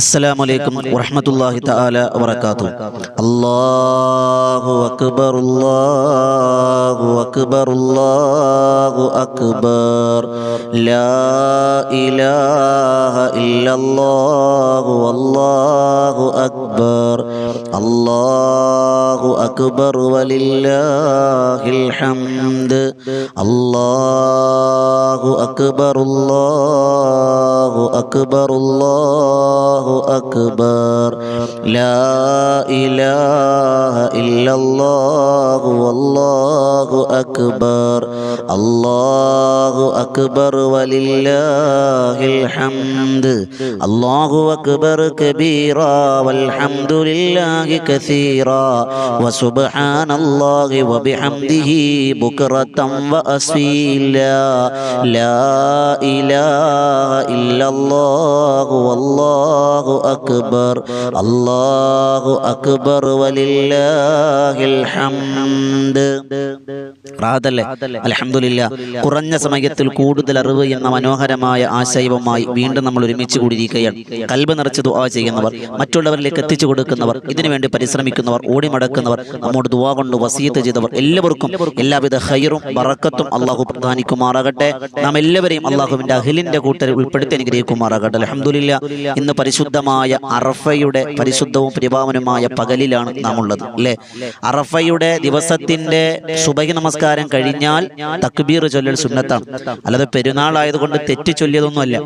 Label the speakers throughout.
Speaker 1: अस्सलामुअलैकुम वरहमतुल्लाहि तआला वबरकातुहू। अल्लाहु अकबर अल्लाहु अकबर अल्लाहु अकबर ला इलाहा इल्लल्लाहु अल्लाहु अकबर अल्लाहु अकबर वलिल्लाहिल हम्द अल्लाहु अकबर अल्लाहु अकबर अल्लाहु अकबर ला इलाहा इल्लल्लाहु वल्लाहु अकबर अल्लाहु अकबर वलिल्लाहिल हम्द अल्लाहु अकबर कबीरा वल्हम्दुलिल्लाहि कसीरा व सुब्हानल्लाहि व बिहम्दिही बुक्रतम व असीला ला इलाहा इल्लल्लाहु वल्लाहु अकबर अल्लाहु अकबर वलिल्लाहिल हम्द। റാഹത്തല്ലേ? അൽഹംദുലില്ലാ. കുറഞ്ഞ സമയത്തിൽ കൂടുതൽ അറിവ് എന്ന മനോഹരമായ ആശയവുമായി വീണ്ടും നമ്മൾ ഒരുമിച്ച് കൂടിയിരിക്കുകയാണ്. കൽബ് നിറച്ച് ദുആ ചെയ്യുന്നവർ, മറ്റുള്ളവരിലേക്ക് എത്തിച്ചു കൊടുക്കുന്നവർ, ഇതിനുവേണ്ടി പരിശ്രമിക്കുന്നവർ, ഓടിമടക്കുന്നവർ, നമ്മോട് ദുആ കൊണ്ട് വസിയത്ത് ചെയ്തവർ എല്ലാവർക്കും എല്ലാവിധ ഖൈറും ബറക്കത്തും അല്ലാഹു പ്രദാനിക്കുമാറാകട്ടെ. നാം എല്ലാവരെയും അല്ലാഹുവിന്റെ അഹ്ലിന്റെ കൂട്ടരിൽ ഉൾപ്പെടുത്തി അനുഗ്രഹിക്കുമാറാകട്ടെ. അൽഹംദുലില്ലാ. ഇന്ന് പരിശുദ്ധമായ അറഫയുടെ പരിശുദ്ധവും പരിപാവനമായ പകലിലാണ് നാം ഉള്ളത്, അല്ലേ? അറഫയുടെ ദിവസത്തിന്റെ സുബഹി നമസ്കാരം കഴിഞ്ഞാൽ തക്ബീർ ചൊല്ലൽ സുന്നത്താണ്. അല്ലാതെ പെരുന്നാൾ ആയതുകൊണ്ട് തെറ്റ് ചൊല്ലിയതൊന്നുമല്ല.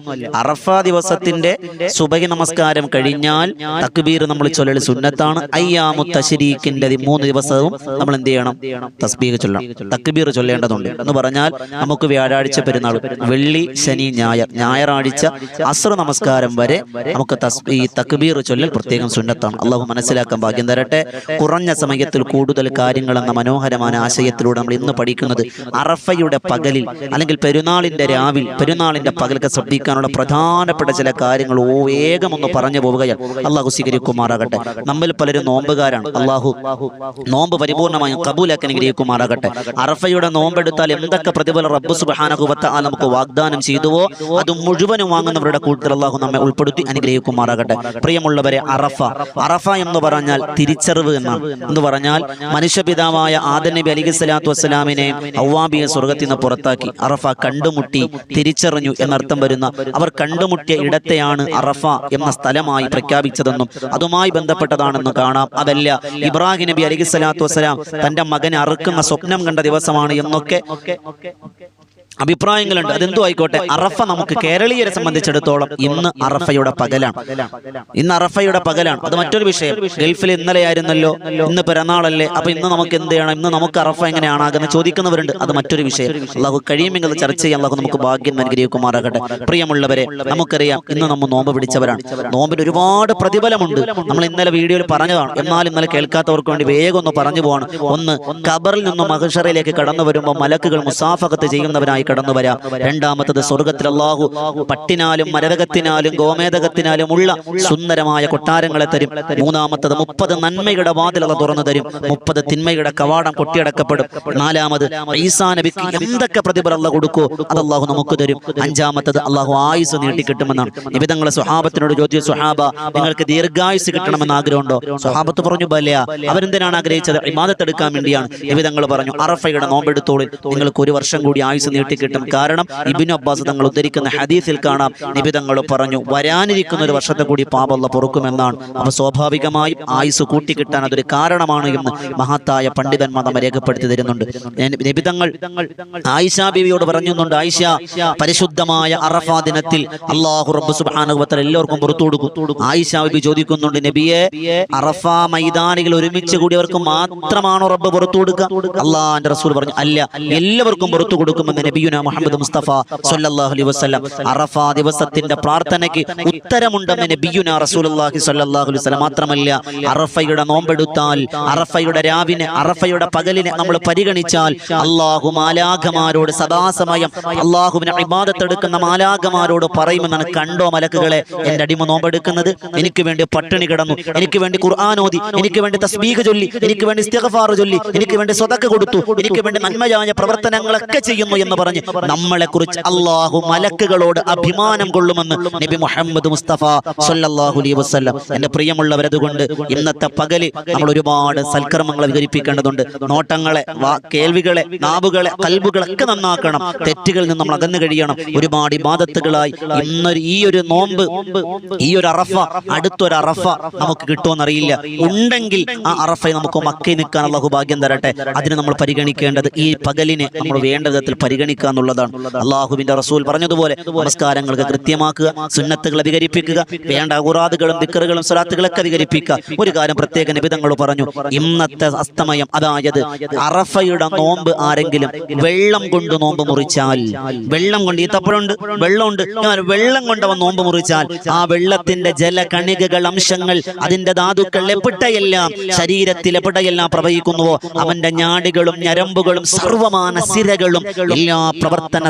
Speaker 1: അറഫ ദിവസത്തിന്റെ സുബഹി നമസ്കാരം കഴിഞ്ഞാൽ തക്ബീർ നമ്മൾ ചൊല്ലൽ സുന്നത്താണ്. അയ്യാമു തശ്രീഖിന്റെ 3 ദിവസവും നമ്മൾ എന്ത് ചെയ്യണം? തസ്ബീഹ് ചൊല്ലണം, തക്ബീർ ചൊല്ലേണ്ടതുണ്ട്. എന്ന് പറഞ്ഞാൽ നമുക്ക് വ്യാഴാഴ്ച പെരുന്നാൾ, വെള്ളി, ശനി, ഞായർ, ഞായറാഴ്ച അസ്ർ നമസ്കാരം വരെ നമുക്ക് ഈ തക്ബീർ ചൊല്ലൽ പ്രത്യേകം സുന്നത്താണ്. അള്ളാഹു മനസ്സിലാക്കാൻ ഭാഗ്യം തരട്ടെ. കുറഞ്ഞ സമയത്തിൽ കൂടുതൽ കാര്യങ്ങൾ എന്ന മനോഹരമായ ആശയത്തിലൂടെ നമ്മൾ ഇന്ന് പഠിക്കുന്നത് അറഫയുടെ പകലിൽ അല്ലെങ്കിൽ പെരുന്നാളിന്റെ രാവിൽ, പെരുന്നാളിന്റെ പകലൊക്കെ ശ്രദ്ധിക്കാനുള്ള പ്രധാനപ്പെട്ട ചില കാര്യങ്ങൾ വേഗം ഒന്ന് പറഞ്ഞു പോവുകയാണ്. അള്ളാഹു സ്വീകരിക്കുമാറാകട്ടെ. നമ്മിൽ പലരും നോമ്പുകാരാണ്. അള്ളാഹു നോമ്പ് പരിപൂർണമായും കബൂലാക്കി അനുഗ്രഹിക്കുമാറാകട്ടെ. അറഫയുടെ നോമ്പെടുത്താൽ എന്തൊക്കെ പ്രതിഫലം റബ്ബ് സുബ്ഹാനഹു വ തആല നമുക്ക് വാഗ്ദാനം ചെയ്തുവോ അത് മുഴുവനും വാങ്ങുന്നവരുടെ കൂട്ടത്തിൽ അള്ളാഹു നമ്മെ ഉൾപ്പെടുത്തി അനുഗ്രഹിക്കുമാറാകട്ടെ. പ്രിയമുള്ളവരെ, അറഫ എന്ന് പറഞ്ഞാൽ തിരിച്ചറിവ് എന്നാണ്. എന്ന് പറഞ്ഞാൽ മനുഷ്യപിതാവായ ആദം നബി അലൈഹിസ്സലാത്തു വസ്സലാമിനെ ഹവ്വാബിയെ സ്വർഗ്ഗത്തിൽ നിന്ന് പുറത്താക്കി. അറഫ കണ്ടുമുട്ടി, തിരിച്ചറിഞ്ഞു എന്നർത്ഥം വരുന്ന അവർ കണ്ടുമുട്ടിയ ഇടത്തെയാണ് അറഫ എന്ന സ്ഥലമായി പ്രഖ്യാപിച്ചതെന്നും അതുമായി ബന്ധപ്പെട്ടതാണെന്ന് കാണാം. അതല്ല, ഇബ്രാഹിം നബി അലൈഹിസ്സലാത്തു വസ്സലാം തന്റെ മകനെ അറുക്കുന്ന സ്വപ്നം കണ്ട ദിവസമാണ് എന്നൊക്കെ അഭിപ്രായങ്ങളുണ്ട്. അതെന്തോ ആയിക്കോട്ടെ, അറഫ നമുക്ക് കേരളീയരെ സംബന്ധിച്ചിടത്തോളം ഇന്ന് അറഫയുടെ പകലാണ്. ഇന്ന് അറഫയുടെ പകലാണ്. അത് മറ്റൊരു വിഷയം. ഗൾഫിൽ ഇന്നലെ ആയിരുന്നല്ലോ, ഇന്ന് പിറന്നാളല്ലേ, അപ്പൊ ഇന്ന് നമുക്ക് എന്ത് ചെയ്യണം, ഇന്ന് നമുക്ക് അറഫ എങ്ങനെയാണാകുന്നത് ചോദിക്കുന്നവരുണ്ട്. അത് മറ്റൊരു വിഷയം. അള്ളാഹു കഴിയുമെങ്കിൽ ചർച്ച ചെയ്യാൻ അള്ളാഹു നമുക്ക് ഭാഗ്യം അനുഗ്രഹിക്കുമാറാകട്ടെ. പ്രിയമുള്ളവരെ, നമുക്കറിയാം ഇന്ന് നമ്മൾ നോമ്പ് പിടിച്ചവരാണ്. നോമ്പിന് ഒരുപാട് പ്രതിഫലമുണ്ട്. നമ്മൾ ഇന്നലെ വീഡിയോയിൽ പറഞ്ഞതാണ്. എന്നാലും ഇന്നലെ കേൾക്കാത്തവർക്ക് വേണ്ടി വേഗം ഒന്ന് പറഞ്ഞു പോവാണ്. ഒന്ന്, ഖബറിൽ നിന്നും മഹ്ശറിലേക്ക് കടന്നു വരുമ്പോൾ മലക്കുകൾ മുസാഫഹത്ത് ചെയ്യുന്നവരായി കടന്നു വരാം. രണ്ടാമത്തത്, സ്വർഗത്തിൽ അല്ലാഹു പട്ടിനാലും മരതകത്തിനാലും ഗോമേതകത്തിനാലും ഉള്ള സുന്ദരമായ കൊട്ടാരങ്ങളെ തരും. മൂന്നാമത്തത്, 30 നന്മയുടെ വാതിൽ അല്ലാഹു തുറന്നു തരും, 30 തിന്മയുടെ കവാടം കൊട്ടിയടക്കപ്പെടും. നാലാമത്, ഈസാ നബിക്ക് എന്തൊക്കെ പ്രതിഫലം അല്ലാഹു കൊടുക്കോ അത് അല്ലാഹു നമുക്ക് തരും. അഞ്ചാമത്തത്, അല്ലാഹു ആയുസ് നീട്ടിക്കിട്ടുമെന്നാണ്. നബി തങ്ങളെ സ്വഹാബത്തിനോട് ചോദിച്ചു, സ്വഹാബ, നിങ്ങൾക്ക് ദീർഘായുസ് കിട്ടണമെന്ന് ആഗ്രഹമുണ്ടോ? സ്വഹാബത്ത് പറഞ്ഞു, ബല. അവരെന്തിനാണ് ആഗ്രഹിച്ചത്? ഇബാദത്ത് എടുക്കാൻ വേണ്ടിയാണ്. നബി തങ്ങൾ പറഞ്ഞു, അറഫയുടെ നോമ്പെടുത്തോളിൽ നിങ്ങൾക്ക് 1 വർഷം കൂടി ആയുസ് നീട്ടി കിട്ടും. കാരണം ഇബ്നു അബ്ബാസ് തങ്ങൾ ഉദ്ധരിക്കുന്ന ഹദീസിൽ കാണാം, നബി തങ്ങൾ പറഞ്ഞു, വരാനിരിക്കുന്ന 1 വർഷത്തെ കൂടി പാപം അല്ലാഹു പൊറുക്കുമെന്നാണ്. അപ്പോൾ സ്വാഭാവികമായും ആയുസ് കൂട്ടിക്കിട്ടാൻ അതൊരു കാരണമാണ് എന്ന് മഹത്തായ പണ്ഡിതന്മാർ നമ്മെ രേഖപ്പെടുത്തി തരുന്നുണ്ട്. നബി തങ്ങൾ ആയിഷ ബീവിയോട് പറഞ്ഞുന്നുണ്ട്, ആയിഷ, പരിശുദ്ധമായ അറഫ ദിനത്തിൽ അല്ലാഹു റബ്ബ് സുബ്ഹാനഹു വ തആല എല്ലാവർക്കും പുറത്തു കൊടുക്കും. ആയിഷ ബീവി ചോദിക്കുന്നുണ്ട്, നബിയെ, അറഫ മൈതാനികൾ ഒരുമിച്ച് കൂടിയവർക്ക് മാത്രമാണോ റബ്ബ് പുറത്തു കൊടുക്കുക? അല്ലാഹുവിന്റെ റസൂൽ പറഞ്ഞു, അല്ല, എല്ലാവർക്കും പുറത്തു കൊടുക്കുമെന്ന് നബിയുന മുഹമ്മദ് മുസ്തഫ സ്വല്ലല്ലാഹു അലൈഹി വസല്ലം. അറഫ ദിവസത്തിന്റെ പ്രാർത്ഥനയ്ക്ക് ഉത്തരമുണ്ടെന്ന് നബിയുന റസൂലുള്ളാഹി സ്വല്ലല്ലാഹു അലൈഹി വസല്ലം. മാത്രമല്ല, അറഫയുടെ നോമ്പെടുത്താൽ, അറഫയുടെ രാവിനെ, അറഫയുടെ പകലിനെ നമ്മൾ പരിഗണിച്ചാൽ അല്ലാഹു മാലാഖമാരോട് സദാസമയം അല്ലാഹുവിനെ ഇബാദത്ത് എടുക്കുന്ന മാലാഖമാരോട് പറയുമെന്നാണ്, കണ്ടോ മലക്കുകളെ, എന്റെ അടിമ നോമ്പെടുക്കുന്നത്, എനിക്ക് വേണ്ടി പട്ടിണി കിടന്നു, എനിക്ക് വേണ്ടി ഖുർആൻ ഓതി, എനിക്ക് വേണ്ടി തസ്ബീഹ് ചൊല്ലി, എനിക്ക് വേണ്ടി ഇസ്തിഗ്ഫാർ ചൊല്ലി, എനിക്ക് വേണ്ടി സ്വതക്ക കൊടുത്തു, എനിക്ക് വേണ്ടി നന്മയായ പ്രവർത്തനങ്ങളൊക്കെ ചെയ്യുന്നു എന്ന് പറഞ്ഞ് നമ്മളെക്കുറിച്ച് അള്ളാഹു മലക്കുകളോട് അഭിമാനം കൊള്ളുമെന്ന് നബി മുഹമ്മദ് മുസ്തഫ സല്ലല്ലാഹു അലൈഹി വസല്ലം. എൻ്റെ പ്രിയമുള്ളവരതുകൊണ്ട് ഇന്നത്തെ പകല് നമ്മൾ ഒരുപാട് സൽക്കർമ്മങ്ങളെ വിവരിപ്പിക്കേണ്ടതുണ്ട്. നോട്ടങ്ങളെ, കേൾവികളെ, നാവുകളെ, കൽബുകളൊക്കെ നന്നാക്കണം. തെറ്റുകളിൽ നിന്ന് നമ്മൾ അകന്നു കഴിയണം. ഒരുപാട് ഇബാദത്തുകളായി ഈ ഒരു നോമ്പ്, ഈ ഒരു അറഫ, അടുത്തൊരു അറഫ നമുക്ക് കിട്ടുമെന്നറിയില്ല. ഉണ്ടെങ്കിൽ ആ അറഫയെ നമുക്ക് മക്കയിൽ നിൽക്കാൻ അള്ളാഹു ഭാഗ്യം തരട്ടെ. അതിന് നമ്മൾ പരിഗണിക്കേണ്ടത് ഈ പകലിനെ നമ്മൾ വേണ്ട വിധത്തിൽ പരിഗണിക്കുക എന്നുള്ളതാണ്. അള്ളാഹുവിന്റെ റസൂൽ പറഞ്ഞതുപോലെ നമസ്കാരങ്ങൾക്ക് കൃത്യമാക്കുക, സുന്നത്തുകൾ അധികരിപ്പിക്കുക, വേണ്ട ഖുറാദുകളും ദിക്റുകളും സ്വലാത്തുകളൊക്കെ അധികരിപ്പിക്കുക. ഒരു കാര്യം പ്രത്യേക നിബിധങ്ങൾ പറഞ്ഞു, ഇന്നത്തെ അസ്തമയം, അതായത് അറഫയുടെ നോമ്പ് ആരെങ്കിലും വെള്ളം കൊണ്ട് നോമ്പ് മുറിച്ചാൽ, വെള്ളം കൊണ്ട്, ഈത്തപ്പഴുണ്ട്, വെള്ളമുണ്ട്, വെള്ളം കൊണ്ട് അവൻ നോമ്പ് മുറിച്ചാൽ ആ വെള്ളത്തിന്റെ ജലകണികകൾ, അംശങ്ങൾ, അതിന്റെ ധാതുക്കൾ എപ്പോഴെല്ലാം ശരീരത്തിൽ എപ്പോഴെല്ലാം പ്രവഹിക്കുന്നുവോ അവന്റെ ഞാടികളും ഞരമ്പുകളും സർവമാന സിരകളും എല്ലാ പ്രവർത്തന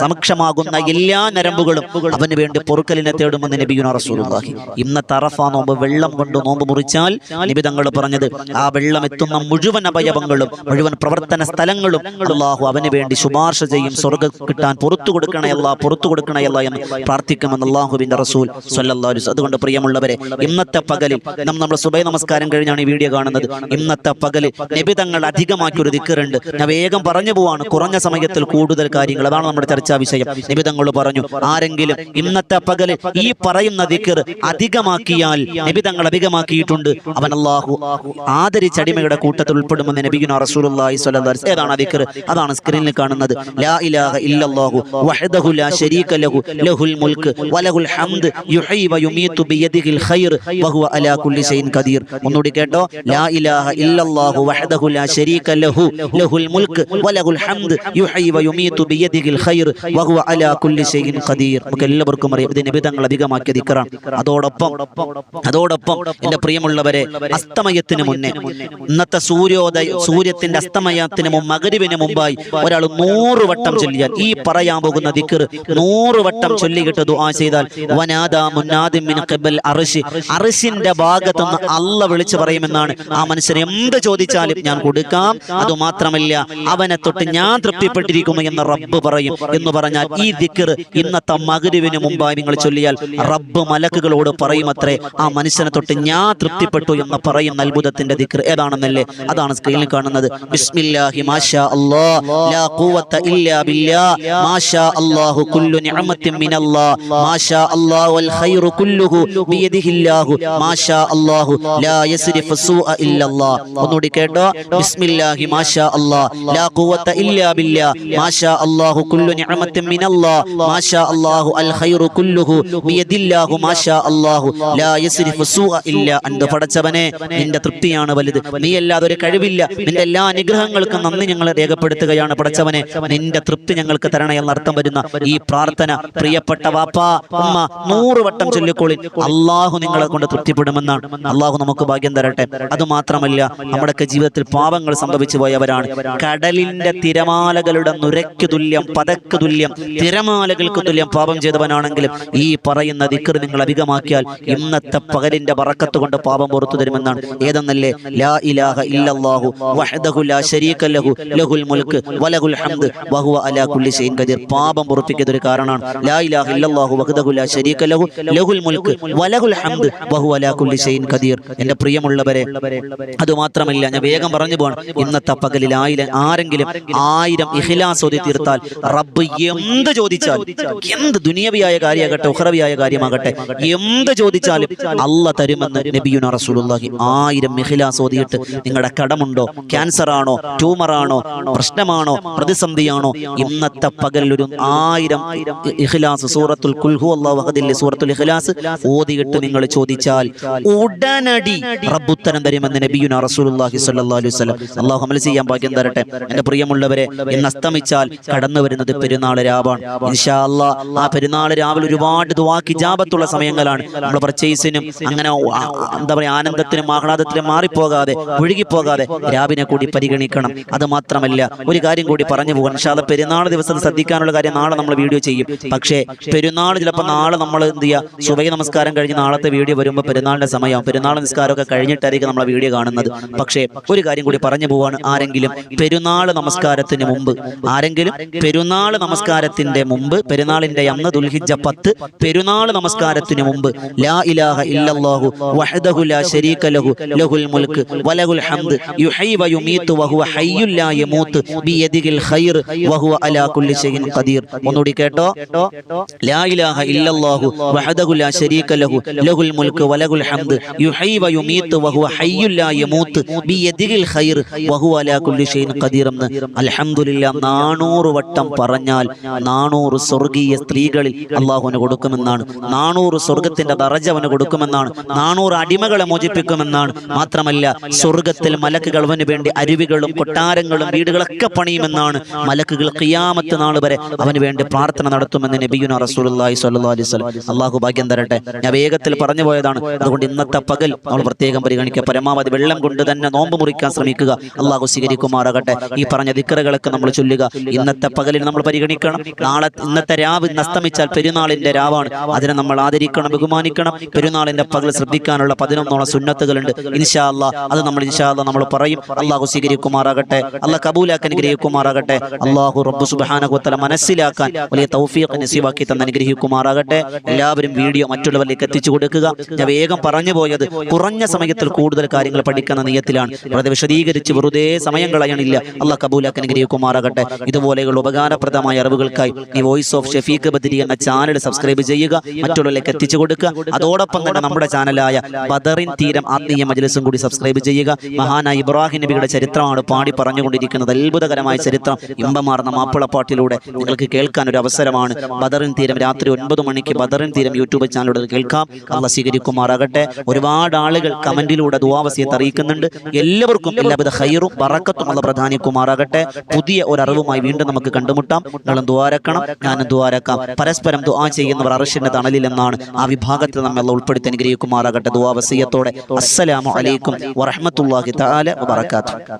Speaker 1: സമക്ഷമാകുന്ന എല്ലാ ഞരമ്പുകളും അവന് വേണ്ടി പൊറുക്കലിനെ തേടുമെന്ന് നബിയുനാ റസൂലുള്ളാഹി. ഇന്നത്തെ അറഫ നോമ്പ് വെള്ളം കൊണ്ട് നോമ്പ് മുറിച്ചാൽ നബി തങ്ങൾ പറഞ്ഞത് ആ വെള്ളം എത്തുന്ന മുഴുവൻ അവയവങ്ങളും മുഴുവൻ പ്രവർത്തന സ്ഥലങ്ങളും അള്ളാഹു അവന് വേണ്ടി ശുപാർശ ചെയ്യും. സ്വർഗ്ഗം കിട്ടാൻ പുറത്തു കൊടുക്കണയല്ല, പുറത്തു കൊടുക്കണയല്ല എന്ന് പ്രാർത്ഥിക്കുമെന്ന് അള്ളാഹുവിന്റെ റസൂൽ സ്വല്ലല്ലാഹു അലൈഹി വസല്ലം. അതുകൊണ്ട് പ്രിയമുള്ളവരെ, ഇന്നത്തെ പകലിൽ നമ്മൾ സുബഹി നമസ്കാരം കഴിഞ്ഞാണ് ഈ വീഡിയോ കാണുന്നത്. ഇന്നത്തെ പകലിൽ നബി തങ്ങൾ അധികമാക്കി ഒരു ദിക്റുണ്ട്. ഞാൻ വേഗം പറഞ്ഞു പോവാണ്, കുറഞ്ഞ സമയത്തിൽ കൂടുതൽ കാര്യങ്ങൾ, അതാണ് നമ്മുടെ ചർച്ചാ വിഷയം. നബി തങ്ങൾ പറഞ്ഞു, ആരെങ്കിലും ഇന്നത്തെ പകലിൽ ഈ പറയുന്ന ദിക്ർ അധികമാക്കിയാൽ, നബി തങ്ങൾ അധികമാക്കിയിട്ടുണ്ട്, അവൻ അല്ലാഹു ആദരിച്ച അടിമയുടെ കൂട്ടത്തിൽ ഉൾപ്പെടുമെന്ന് നബിയുനാ റസൂലുള്ളാഹി സ്വല്ലല്ലാഹു അലൈഹി വസല്ലം. ഏതാണ് ആ ദിക്ർ? അതാണ് സ്ക്രീനിൽ കാണുന്നത്. ലാ ഇലാഹ ഇല്ലല്ലാഹു വഹ്ദഹു ലാ ശരീക ലഹു ലഹുൽ മുൽക്ക് വലഹുൽ ഹംദ് യുഹ്യി വയുമീതു ബിയദിഹിൽ ഖൈർ വഹുവ അലാ കുല്ലി ഷൈഇൻ ഖദീർ. ഒന്നുകൂടി കേട്ടോ, ലാ ഇലാഹ ഇല്ലല്ലാഹു വഹ്ദഹു ലാ ശരീക ലഹു ലഹുൽ മുൽക്ക് വലഹുൽ ഹംദ് യുഹ്യി വയുമീതു ബിയദിഹിൽ ഖൈർ വഹുവ അലാ കുല്ലി ഷൈഇൻ ഖദീർ. നമുക്ക് എല്ലാവർക്കും അറിയാം, ഇത് നബി തങ്ങൾ അധികമാക്കിയ ദിക്റാണ്. അതോടൊപ്പം എൻ്റെ പ്രിയമുള്ളവരെ, അസ്തമയത്തിന് മുന്നേ, ഇന്നത്തെ സൂര്യത്തിന്റെ അസ്തമയത്തിന് മഗ്‌രിബിന് മുമ്പായി ഒരാൾ 100 വട്ടം ചൊല്ലിയാൽ, ഈ പറയാൻ പോകുന്ന ദിക്ർ 100 വട്ടം ചൊല്ലിയിട്ട് ദുആ ചെയ്താൽ, വനാദാ മുനാദിൻ മിൻ ഖിബൽ അർശി, അർശിന്റെ ഭാഗത്തുനിന്ന് അല്ല വിളിച്ചു പറയുമെന്നാണ്. ആ മനുഷ്യൻ എന്ത് ചോദിച്ചാലും ഞാൻ കൊടുക്കാം, അതുമാത്രമല്ല അവനെ തൊട്ട് ഞാൻ തൃപ്തിപ്പെട്ടിരിക്കുന്നു എന്ന് റബ്ബ് പറയും. എന്ന് പറഞ്ഞാൽ ഈ ദിക്ർ ഇന്നത്തെ മഗ്‌രിബിന് മുമ്പായി നിങ്ങൾ ചൊല്ലിയാൽ റബ്ബ് മലക്കുകളോട് പറയുമത്രേ, ആ മനുഷ്യനെ തൊട്ട് ഞാൻ തൃപ്തിപ്പെട്ടു എന്ന് പറയുന്ന അത്ഭുതത്തിന്റെ ദിക്ർ ഏതാണെന്നല്ലേ? അതാണ് സ്ക്രീനിൽ കാണുന്നത്. ബിസ്മില്ലാഹി മാഷാ അല്ലാഹ് ലാ ഖുവത ഇല്ലാ ബില്ലാഹ് മാഷാ അല്ലാഹു കുല്ലു നിഅമത്തിൻ മിനല്ലാഹ് മാഷാ അല്ലാഹു വൽ ഖൈറു കുല്ലുഹു ബിയദിഹില്ലാഹു മാഷാ അല്ലാഹു ലാ യസ്രിഫു സൂഅ ഇല്ലല്ലാഹ്. ഒന്നുകൂടി കേട്ടോ, ബിസ്മില്ലാഹി മാഷാ അല്ലാഹ് ലാ ഖുവത ഇല്ലാ ബില്ലാഹ് മാഷാ അല്ലാഹു കുല്ലു നിഅമത്തിൻ മിനല്ലാഹ് മാഷാ അല്ലാഹു അൽ ഖൈറു കുല്ലുഹു ബിയദില്ലാഹു മാഷാ അല്ലാഹു ലാ യസ്രിഫു സൂഅ ഇല്ലാ അൻത. പടച്ചവനെ, നിന്റെ തൃപ്തിയാണ് വലുത്, നീ അല്ലാതെ ഒരു കഴിവില്ല. നിന്റെ എല്ലാ അനുഗ്രഹങ്ങൾക്കും നന്ദി ഞങ്ങൾ രേഖപ്പെടുത്തുകയാണ്. പടച്ചവനെ, നിന്റെ തൃപ്തി ഞങ്ങൾക്ക് തരണേ എന്നർത്ഥം വരുന്ന ഈ പ്രാർത്ഥന പ്രിയപ്പെട്ട വാപ്പാ ഉമ്മ 100 വട്ടം ചൊല്ലിക്കോളി, അള്ളാഹു നിങ്ങളെ കൊണ്ട് തൃപ്തിപ്പെടുമെന്നാണ്. അള്ളാഹു നമുക്ക് ഭാഗ്യം തരട്ടെ. അതുമാത്രമല്ല, നമ്മുടെയൊക്കെ ജീവിതത്തിൽ പാപങ്ങൾ സംഭവിച്ചു പോയവരാണ്. കടലിന്റെ തിരമാലകളുടെ നുരയ്ക്ക് തുല്യം, പതക്ക് തുല്യം, തിരമാലകൾക്ക് തുല്യം പാപം ചെയ്തവനാണെങ്കിലും ഈ പറയുന്ന ദിക്ർ നിങ്ങൾ അധികമാക്കിയാൽ ഇന്നത്തെ പകലിന്റെ ബറക്കത്ത് കൊണ്ട് പാപം പുറത്തു തരുമെന്നാണ്. ഏതെന്നല്ലേ? ലാ ഇലാഹ ഇല്ലല്ലാഹു വഹ്ദഹു ലാ ശരീക ലഹു ലഹുൽ മുൽക്ക് വലഹുൽ ഹംദ് വഹുവ അലാ കുല്ലി ഷൈഇൻ ഖദീർ. പാപം പുറപ്പിക്കുന്ന ഒരു കാരണമാണ് ലാ ഇലാഹ ഇല്ലല്ലാഹു വഹ്ദഹു ലാ ശരീക ലഹു ലഹുൽ മുൽക്ക് വലഹുൽ ഹംദ് വഹുവ അലാ കുല്ലി ഷൈഇൻ ഖദീർ. എൻ്റെ പ്രിയമുള്ളവരെ, അതുമാത്രമല്ല, ഞാൻ വേഗം പറഞ്ഞു പോകണം. ഇന്നത്തെ പകലിൽ ആരെങ്കിലും 1000 ഇഖ്ലാസ് ഓതി തീർത്താൽ റബ്ബ് എന്ത് ചോദിച്ചാൽ, എന്ത് ദുനിയവിയായ കാര്യമാകട്ടെ ഉഖറവിയായ കാര്യമാകട്ടെ, എന്ത് ചോദിച്ചാലും അല്ലാഹ് തരുമെന്ന് നബിയുനാ റസൂലുള്ളാഹി. 1000 ഇഖ്ലാസ് ഓതിയിട്ട് നിങ്ങളുടെ കടമുണ്ടോ, ക്യാൻസർ ആണോ, ട്യൂമർ ആണോ, പ്രശ്നമാണോ, പ്രതിസന്ധിയാണോ, ഇന്നത്തെ പകലിൽ ഒരു 1000 ഇഖ്ലാസ് സൂറത്തുൽ ഖുൽ ഹുവല്ലാഹു അഹദിലെ സൂറത്തുൽ ഇഖ്ലാസ് ഓതിയിട്ട് നിങ്ങൾ ചോദിച്ചാൽ ഉടനടി റബ്ബ് ഉത്തരം തരുമെന്ന് നബിയുനാ റസൂലുള്ളാഹി സ്വല്ലല്ലാഹു അലൈഹി വസല്ലം. അല്ലാഹു അമൽ ചെയ്യാൻ ഭാഗ്യം തരട്ടെ. എൻ്റെ പ്രിയമുള്ളവരെ, ഇന്ന് അസ്തമിച്ചാൽ കടന്നു വരുന്നത് പെരുന്നാൾ രാവാണ്. ഇൻഷാ അല്ലാഹ് ആ പെരുന്നാൾ രാവിലെ ഒരുപാട് ദുആക്ക് ഇജാബത്തുള്ള സമയങ്ങളാണ്. നമ്മൾ പർച്ചേസിനും അങ്ങനെ എന്താ പറയുക, ആനന്ദത്തിനും ആഹ്ലാദത്തിനും മാറിപ്പോകാതെ, ഒഴുകിപ്പോകാതെ രാവിനെ കൂടി പരിഗണിക്കണം. അത് മാത്രമല്ല, ഒരു കാര്യം കൂടി പറഞ്ഞു പോകണം. ഇൻഷാ അല്ലാഹ് പെരുന്നാൾ ദിവസം ശ്രദ്ധിക്കാനുള്ള കാര്യം നാളെ നമ്മൾ വീഡിയോ ചെയ്യും. പക്ഷേ പെരുന്നാൾ ചിലപ്പോൾ നാളെ നമ്മൾ എന്ത് ചെയ്യുക, സുബഹി നമസ്കാരം കഴിഞ്ഞ് നാളത്തെ വീഡിയോ വരുമ്പോൾ പെരുന്നാളിന്റെ സമയം, പെരുന്നാൾ നിസ്കാരമൊക്കെ കഴിഞ്ഞിട്ടായിരിക്കും നമ്മൾ വീഡിയോ കാണുന്നത്. പക്ഷേ ഒരു കാര്യം കൂടി പറഞ്ഞു പോവാണ്. ആരെങ്കിലും പെരുന്നാൾ നമസ്കാരത്തിന് മുമ്പ്, ആരെങ്കിലും ആരെങ്കിലും പെരുന്നാൾ നമസ്കാരത്തിന്റെ മുമ്പ്, പെരുന്നാളിന്റെ അന്ന് ദുൽഹിജ്ജ 10 പെരുന്നാൾ നമസ്കാരത്തിന് മുമ്പ് ലാ ഇലാഹ ഇല്ലല്ലാഹു വഹ്ദഹു ലാ ശരീക ലഹു ലഹുൽ മുൽക്ക് വലഹുൽ ഹംദ് യുഹ്യി വയുമീതു വഹുവ ഹയ്യുൽ ലാ യമൂത്ത് ബിയദിഹിൽ ഖൈർ വഹുവ അലാ കുല്ലി ഷൈഇൻ ഖദീർ. ഒന്നുകൂടി കേട്ടോ. ലാ ഇലാഹ ഇല്ലല്ലാഹു വഹ്ദഹു ലാ ശരീക ലഹു ലഹുൽ മുൽക്ക് വലഹുൽ ഹംദ് യുഹ്യി വയുമീതു വഹുവ ഹയ്യുൽ ലാ യമൂത്ത് ബിയദിഹിൽ ഖൈർ വഹുവ അലാ കുല്ലി ഷൈഇൻ ഖദീർ എന്ന് അൽഹംദുലില്ലാഹ് 400 വട്ടം പറഞ്ഞാൽ 400 സ്വർഗീയ സ്ത്രീകളിൽ അല്ലാഹുവിന് കൊടുക്കുമെന്നാണ്. 400 സ്വർഗത്തിന്റെ ദറജ അവന് കൊടുക്കുമെന്നാണ്. 400 അടിമകളെ മോചിപ്പിക്കുമെന്നാണ്. മാത്രമല്ല സ്വർഗത്തിൽ മലക്കുകൾ അവന് വേണ്ടി അരുവികളും കൊട്ടാരങ്ങളും വീടുകളൊക്കെ പണിയുമെന്നാണ്. മലക്കുകൾ ഖിയാമത്ത് നാൾ വരെ അവന് വേണ്ടി പ്രാർത്ഥന നടത്തുമെന്ന് നബിയുനാ റസൂലുള്ളാഹി സ്വല്ലല്ലാഹു അലൈഹി വസല്ലം. അല്ലാഹു ഭാഗ്യം തരട്ടെ. ഞാൻ വേഗത്തിൽ പറഞ്ഞു പോയതാണ്. അതുകൊണ്ട് ഇന്നത്തെ പകൽ നമ്മൾ പ്രത്യേകം പരിഗണിക്കുക. പരമാവധി വെള്ളം കൊണ്ട് തന്നെ നോമ്പ് മുറിക്കാൻ ശ്രമിക്കുക. അല്ലാഹു സ്വീകരിക്കുമാറാകട്ടെ. ഈ പറഞ്ഞ ദിക്റുകളൊക്കെ നമ്മൾ ചൊല്ലുക. ഇന്നത്തെ പകലിൽ നമ്മൾ പരിഗണിക്കണം. ഇന്നത്തെ രാവ് അസ്തമിച്ചാൽ പെരുന്നാളിന്റെ രാവാണ്. അതിനെ നമ്മൾ ആദരിക്കണം, ബഹുമാനിക്കണം. പെരുന്നാളിന്റെ പകൽ ശ്രദ്ധിക്കാനുള്ള 11 സുന്നത്തുകളുണ്ട്. ഇൻഷാ അല്ലാഹ് അത് നമ്മൾ പറയും. അല്ലാഹു സ്വീകരിക്കുമാറാകട്ടെ. അല്ലാഹ് കബൂലാക്കാൻ അനുഗ്രഹിക്കുമാറാകട്ടെ. അല്ലാഹു റബ്ബ് സുബ്ഹാനഹു വ തആല മനസ്സിലാക്കാൻ വലിയ തൗഫീഖ് നസീബാക്കി തന്ന് അനുഗ്രഹിക്കുമാറാകട്ടെ. എല്ലാവരും വീഡിയോ മറ്റുള്ളവരിലേക്ക് എത്തിച്ചു കൊടുക്കുക. ഞാൻ വേഗം പറഞ്ഞു പോയത് കുറഞ്ഞ സമയത്തിൽ കൂടുതൽ കാര്യങ്ങൾ പഠിക്കുന്ന നിയത്തിലാണ്. വെറുതെ വിശദീകരിച്ച് വെറുതെ സമയം കളയണില്ല. അല്ലാഹ് കബൂലാക്കാൻ അനുഗ്രഹിക്കുമാറാകട്ടെ. ഇതുപോലെയുള്ള ഉപകാരപ്രദമായ അറിവുകൾക്കായി ഈ വോയിസ് ഓഫ് ഷഫീഖ് ബദരി എന്ന ചാനൽ സബ്സ്ക്രൈബ് ചെയ്യുക, മറ്റുള്ളവരിലേക്ക് എത്തിച്ചു കൊടുക്കുക. അതോടൊപ്പം തന്നെ നമ്മുടെ ചാനലായ ബദറിൻ തീരം ആത്മീയ മജ്ലിസും കൂടി സബ്സ്ക്രൈബ് ചെയ്യുക. മഹാനായ ഇബ്രാഹിം നബിയുടെ ചരിത്രമാണ് പാടി പറഞ്ഞുകൊണ്ടിരിക്കുന്നത്. അത്ഭുതകരമായ ചരിത്രം ഇമ്പമാർന്ന മാപ്പിളപ്പാട്ടിലൂടെ നിങ്ങൾക്ക് കേൾക്കാൻ ഒരു അവസരമാണ്. ബദറിൻ തീരം രാത്രി 9 മണിക്ക് ബദറിൻ തീരം യൂട്യൂബ് ചാനലിലൂടെ കേൾക്കാം. അല്ലാഹ് സ്വീകരിക്കുമാറാകട്ടെ. ഒരുപാട് ആളുകൾ കമന്റിലൂടെ ദുആ വസിയത്ത് അറിയിക്കുന്നുണ്ട്. എല്ലാവർക്കും എല്ലാവിധ ഖൈറും ബറക്കത്തും അല്ലാഹ് പ്രദാനിക്കുമാറാകട്ടെ. പുതിയ ഒരു അറിവുമായി വീണ്ടും നമുക്ക് കണ്ടുമുട്ടാം. നിങ്ങളും ദുആരക്കണം, ഞാനും ദുആരക്കാം. പരസ്പരം ദുആ ചെയ്യുന്നവർ അർശിന്റെ തണലിലെന്നാണ്. ആ വിഭാഗത്തിൽ നമ്മെ അല്ലാഹ് ഉൾപ്പെടുത്തി അനുഗ്രഹിക്കുമാറാകട്ടെ. ദുആ വസിയത്തോടെ അസ്സലാമു അലൈക്കും വറഹ്മത്തുള്ളാഹി തആല വബറകാതുഹു.